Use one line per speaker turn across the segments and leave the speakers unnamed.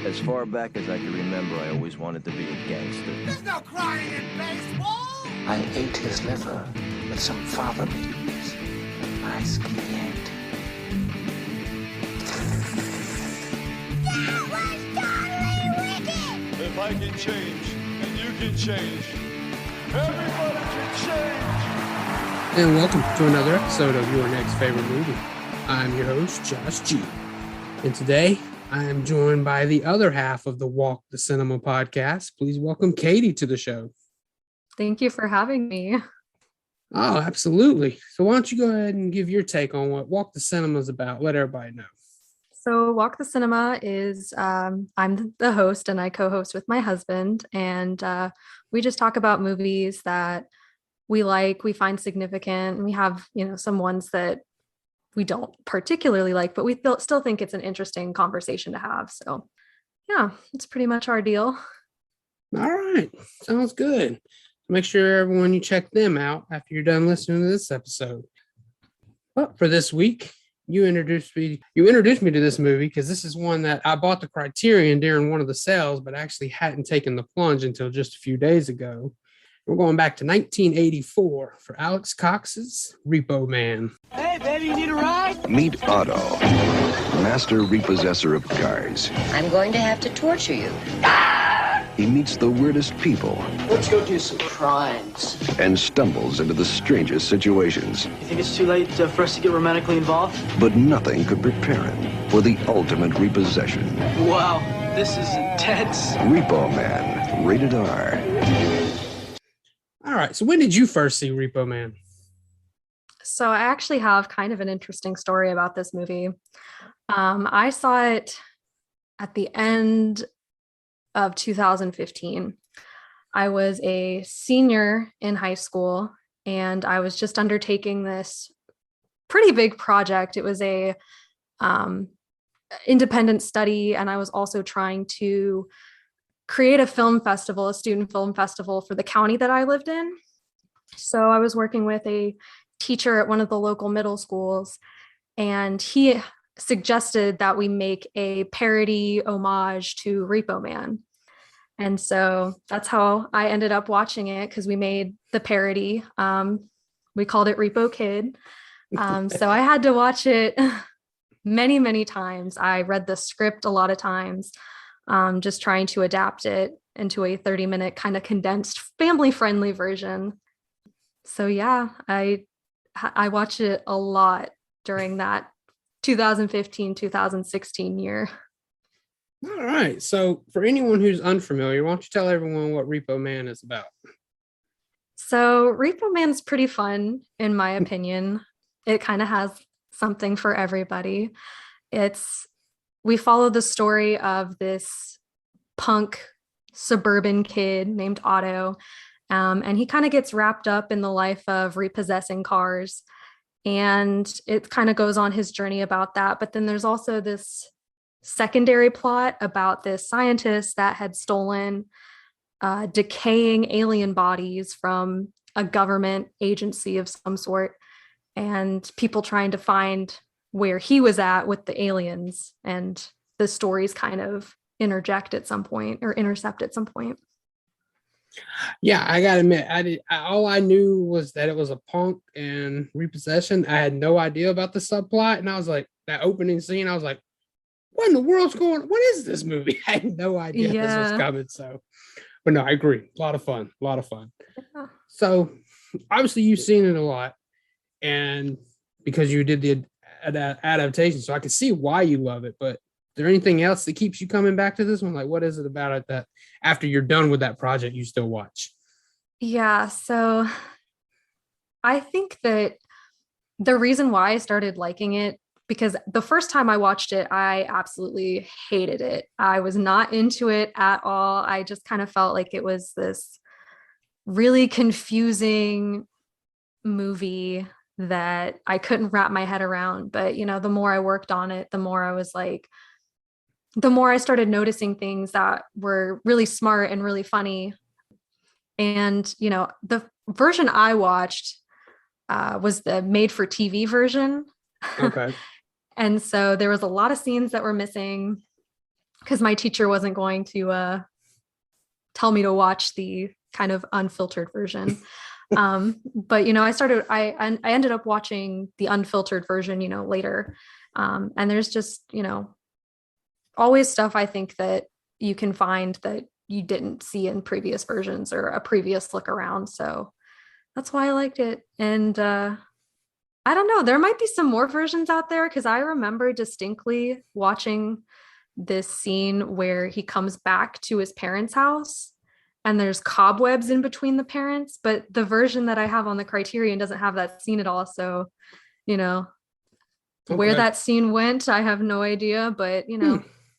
As far back as I can remember, I always wanted to be a gangster.
There's no crying in baseball!
I ate his liver with some fava beans. Nice cliente.
That was totally wicked!
If I can change, and you can change, everybody can change!
And welcome to another episode of Your Next Favorite Movie. I'm your host, Josh G. And today, I am joined by the other half of the Walk the Cinema podcast. Please welcome Katie to the show.
Thank you for having me.
Oh, absolutely. So why don't you go ahead and give your take on what Walk the Cinema is about? Let everybody know.
So Walk the Cinema is, I'm the host and I co-host with my husband. And we just talk about movies that we like, we find significant. And we have, some ones that we don't particularly like, but we still think it's an interesting conversation to have. So yeah, it's pretty much our deal.
All right. Sounds good. Make sure everyone you check them out after you're done listening to this episode. Well, for this week, you introduced me to this movie because this is one that I bought the Criterion during one of the sales, but actually hadn't taken the plunge until just a few days ago. We're going back to 1984 for Alex Cox's Repo Man.
Hey, baby, you need a ride?
Meet Otto, master repossessor of cars.
I'm going to have to torture you.
He meets the weirdest people
Let's go do some crimes.
and stumbles into the strangest situations.
You think it's too late for us to get romantically involved?
But nothing could prepare him for the ultimate repossession.
Wow, this is intense.
Repo Man, rated R.
All right. So when did you first see Repo Man?
So I actually have kind of an interesting story about this movie. I saw it at the end of 2015. I was a senior in high school and I was just undertaking this pretty big project. It was a independent study, and I was also trying to create a film festival, a student film festival for the county that I lived in. So I was working with a teacher at one of the local middle schools, and he suggested that we make a parody homage to Repo Man. And so that's how I ended up watching it, because we made the parody. We called it Repo Kid. So I had to watch it many, many times. I read the script a lot of times, just trying to adapt it into a 30-minute kind of condensed family-friendly version. So yeah, I watched it a lot during that 2015-2016 year.
All right. So for anyone who's unfamiliar, why don't you tell everyone what Repo Man is about?
So Repo Man's pretty fun, in my opinion. It kind of has something for everybody. We follow the story of this punk suburban kid named Otto, and he kind of gets wrapped up in the life of repossessing cars, and it kind of goes on his journey about that. But then there's also this secondary plot about this scientist that had stolen decaying alien bodies from a government agency of some sort, and people trying to find where he was at with the aliens, and the stories kind of intercept at some point.
Yeah, I gotta admit, all I knew was that it was a punk and repossession. I had no idea about the subplot, and I was like, that opening scene, I was like, what in the world's going on? What is this movie? I had no idea this was coming. So, but no, I agree. A lot of fun.
Yeah.
So obviously you've seen it a lot, and because you did the adaptation, so I can see why you love it. But is there anything else that keeps you coming back to this one? Like, what is it about it that after you're done with that project, you still watch?
Yeah. So I think that the reason why I started liking it, because the first time I watched it, I absolutely hated it. I was not into it at all. I just kind of felt like it was this really confusing movie that I couldn't wrap my head around. But, the more I worked on it, the more I started noticing things that were really smart and really funny. And, the version I watched was the made for TV version.
Okay.
And so there was a lot of scenes that were missing. because my teacher wasn't going to tell me to watch the kind of unfiltered version. But I ended up watching the unfiltered version, later. And there's just, always stuff I think that you can find that you didn't see in previous versions or a previous look around. So that's why I liked it. And I don't know, there might be some more versions out there, because I remember distinctly watching this scene where he comes back to his parents' house and there's cobwebs in between the parents, but the version that I have on the Criterion doesn't have that scene at all. So, where that scene went, I have no idea, but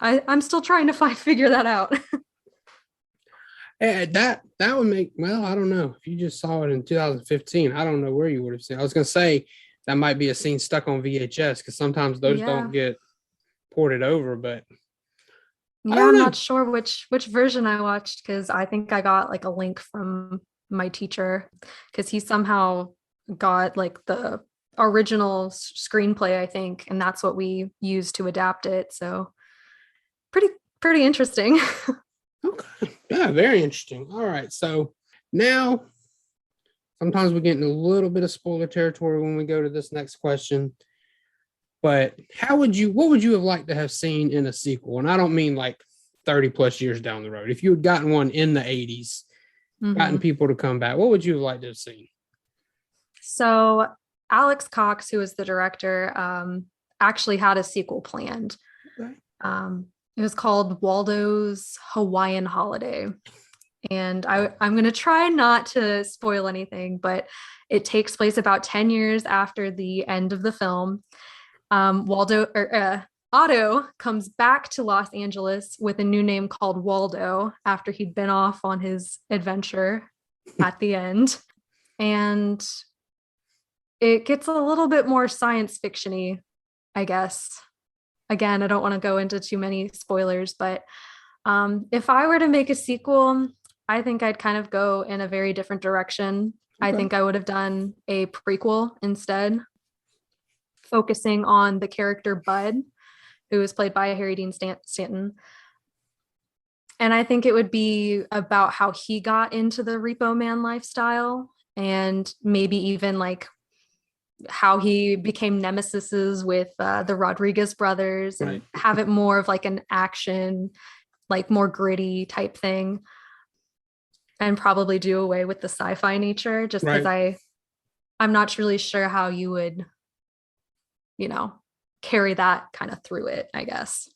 I'm still trying to figure that out.
That would make, well, I don't know. If you just saw it in 2015, I don't know where you would have seen it. I was going to say that might be a scene stuck on VHS, because sometimes those don't get ported over, but
I'm not sure which version I watched, because I think I got like a link from my teacher, because he somehow got like the original screenplay, I think, and that's what we used to adapt it. So pretty interesting.
Okay. Yeah, very interesting. All right. So now sometimes we get in a little bit of spoiler territory when we go to this next question. But what would you have liked to have seen in a sequel? And I don't mean like 30 plus years down the road. If you had gotten one in the 80s, gotten people to come back, what would you have liked to have seen?
So Alex Cox, who was the director, actually had a sequel planned. Okay. It was called Waldo's Hawaiian Holiday. And I'm going to try not to spoil anything, but it takes place about 10 years after the end of the film. Otto comes back to Los Angeles with a new name called Waldo after he'd been off on his adventure at the end. And it gets a little bit more science fiction-y, I guess. Again, I don't want to go into too many spoilers, but if I were to make a sequel, I think I'd kind of go in a very different direction. Okay. I think I would have done a prequel instead, focusing on the character Bud, who was played by Harry Dean Stanton. And I think it would be about how he got into the Repo Man lifestyle, and maybe even like how he became nemesises with the Rodriguez brothers, and have it more of like an action, like more gritty type thing, and probably do away with the sci-fi nature, just because I'm not really sure how you would, carry that kind of through it, I guess.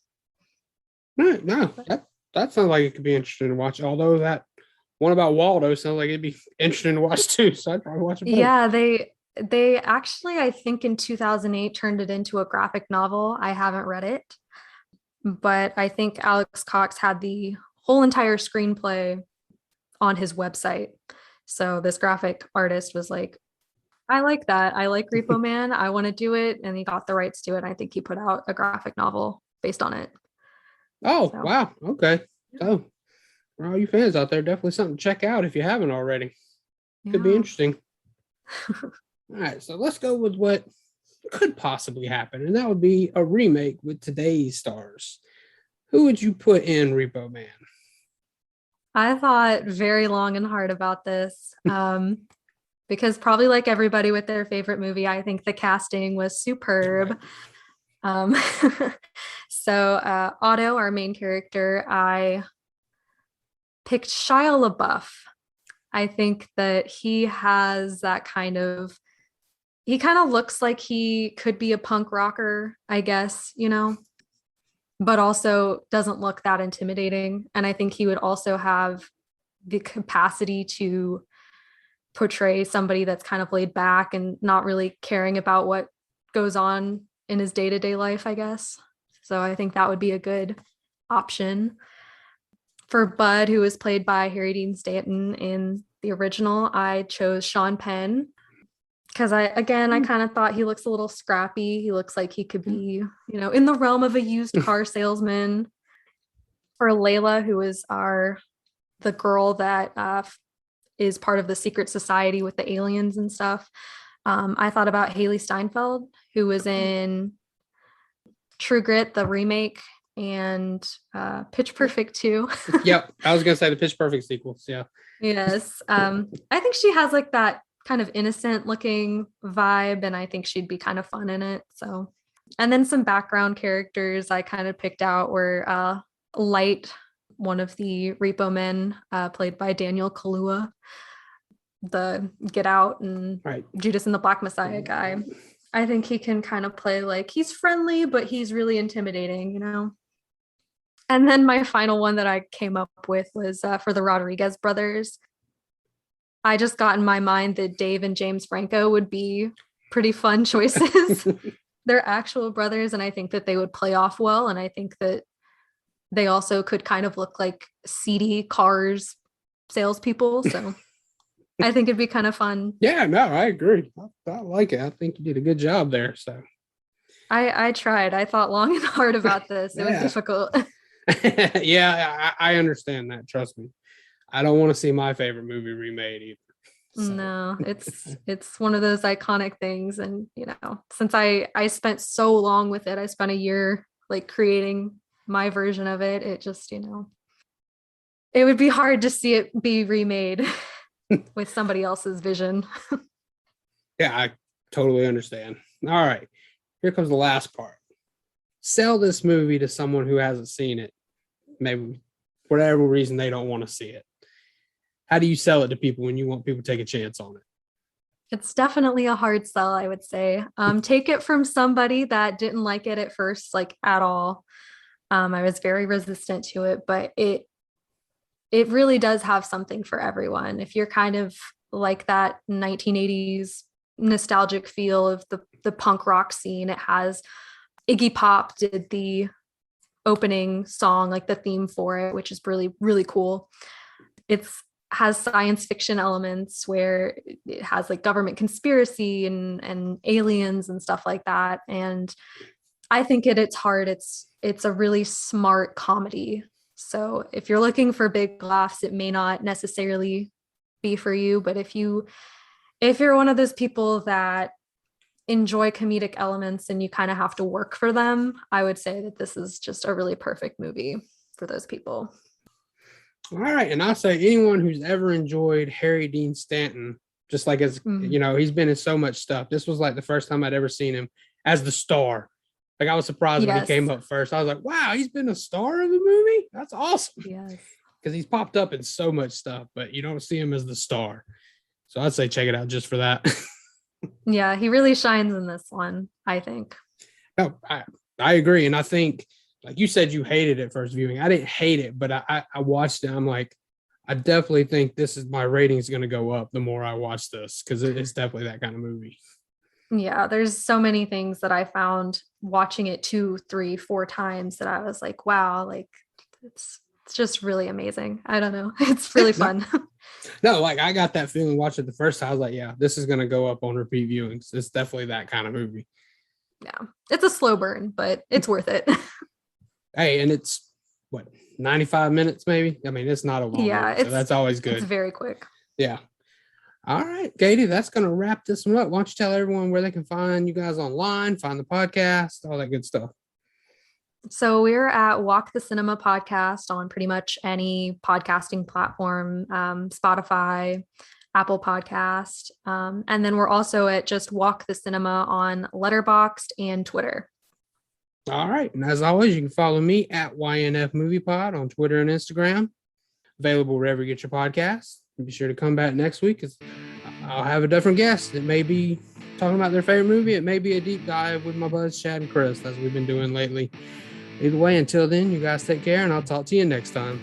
Right. No, that sounds like it could be interesting to watch. Although that one about Waldo sounds like it'd be interesting to watch too. So I'd probably watch it both.
Yeah, they actually, I think in 2008 turned it into a graphic novel. I haven't read it, but I think Alex Cox had the whole entire screenplay on his website. So this graphic artist was like, I like that. I like Repo Man. I want to do it. And he got the rights to it. I think he put out a graphic novel based on it.
Oh, so. Wow. Okay. So for all you fans out there, definitely something to check out if you haven't already. Could be interesting. All right. So let's go with what could possibly happen. And that would be a remake with today's stars. Who would you put in Repo Man?
I thought very long and hard about this. Because probably like everybody with their favorite movie, I think the casting was superb. So Otto, our main character, I picked Shia LaBeouf. I think that he has that he kind of looks like he could be a punk rocker, I guess, but also doesn't look that intimidating. And I think he would also have the capacity to portray somebody that's kind of laid back and not really caring about what goes on in his day-to-day life, I guess. So I think that would be a good option. For Bud, who was played by Harry Dean Stanton in the original, I chose Sean Penn, because I kind of thought he looks a little scrappy. He looks like he could be, in the realm of a used car salesman. For Layla, who is the girl that is part of the secret society with the aliens and stuff, I thought about Haley Steinfeld, who was in True Grit, the remake, and Pitch Perfect 2.
Yep. I was going to say the Pitch Perfect sequels. Yeah.
Yes. I think she has like that kind of innocent looking vibe, and I think she'd be kind of fun in it. So, and then some background characters I kind of picked out were Light, one of the Repo Men, played by Daniel Kaluuya, the Get Out and Judas and the Black Messiah guy. I think he can kind of play like he's friendly, but he's really intimidating, you know? And then my final one that I came up with was for the Rodriguez brothers. I just got in my mind that Dave and James Franco would be pretty fun choices. They're actual brothers, and I think that they would play off well. And I think that they also could kind of look like seedy Cars salespeople. So I think it'd be kind of fun.
Yeah, no, I agree. I like it. I think you did a good job there. So
I tried. I thought long and hard about this. It was difficult.
Yeah, I understand that. Trust me. I don't want to see my favorite movie remade either. So.
No, it's one of those iconic things. And, you know, since I spent so long with it, I spent a year like creating my version of it. It just, you know, it would be hard to see it be remade with somebody else's vision.
Yeah, I totally understand. All right, here comes the last part. Sell this movie to someone who hasn't seen it. Maybe for whatever reason they don't want to see it. How do you sell it to people when you want people to take a chance on it?
It's definitely a hard sell, I would say. Take it from somebody that didn't like it at first, like at all. I was very resistant to it, but it really does have something for everyone. If you're kind of like that 1980s nostalgic feel of the punk rock scene, it has Iggy Pop did the opening song, like the theme for it, which is really, really cool. It's has science fiction elements where it has like government conspiracy and aliens and stuff like that. And I think at its heart, it's a really smart comedy. So if you're looking for big laughs, it may not necessarily be for you. But if you're one of those people that enjoy comedic elements and you kind of have to work for them, I would say that this is just a really perfect movie for those people.
All right. And I'll say anyone who's ever enjoyed Harry Dean Stanton, just like as you know, he's been in so much stuff. This was like the first time I'd ever seen him as the star. Like I was surprised when he came up first. I was like, wow, he's been a star of the movie? That's awesome.
Yes.
Because he's popped up in so much stuff, but you don't see him as the star. So I'd say check it out just for that.
Yeah, he really shines in this one, I think.
No, I agree. And I think, like you said, you hated it first viewing. I didn't hate it, but I watched it. I'm like, I definitely think my rating is going to go up the more I watch this because it's definitely that kind of movie.
Yeah, there's so many things that I found watching it 2, 3, 4 times that I was like, wow, like it's just really amazing. I don't know. It's really fun.
No, like I got that feeling watching it the first time. I was like, yeah, this is going to go up on repeat viewings. It's definitely that kind of movie.
Yeah, it's a slow burn, but it's worth it.
Hey, and it's what, 95 minutes maybe? I mean, it's not a long movie, so that's always good.
It's very quick.
Yeah. All right, Katie, that's going to wrap this one up. Why don't you tell everyone where they can find you guys online, find the podcast, all that good stuff.
So we're at Walk the Cinema Podcast on pretty much any podcasting platform, Spotify, Apple Podcast. And then we're also at just Walk the Cinema on Letterboxd and Twitter.
All right. And as always, you can follow me at ynfmoviepod on Twitter and Instagram. Available wherever you get your podcasts. Be sure to come back next week because I'll have a different guest. It may be talking about their favorite movie. It may be a deep dive with my buds, Chad and Chris, as we've been doing lately. Either way, until then, you guys take care, and I'll talk to you next time.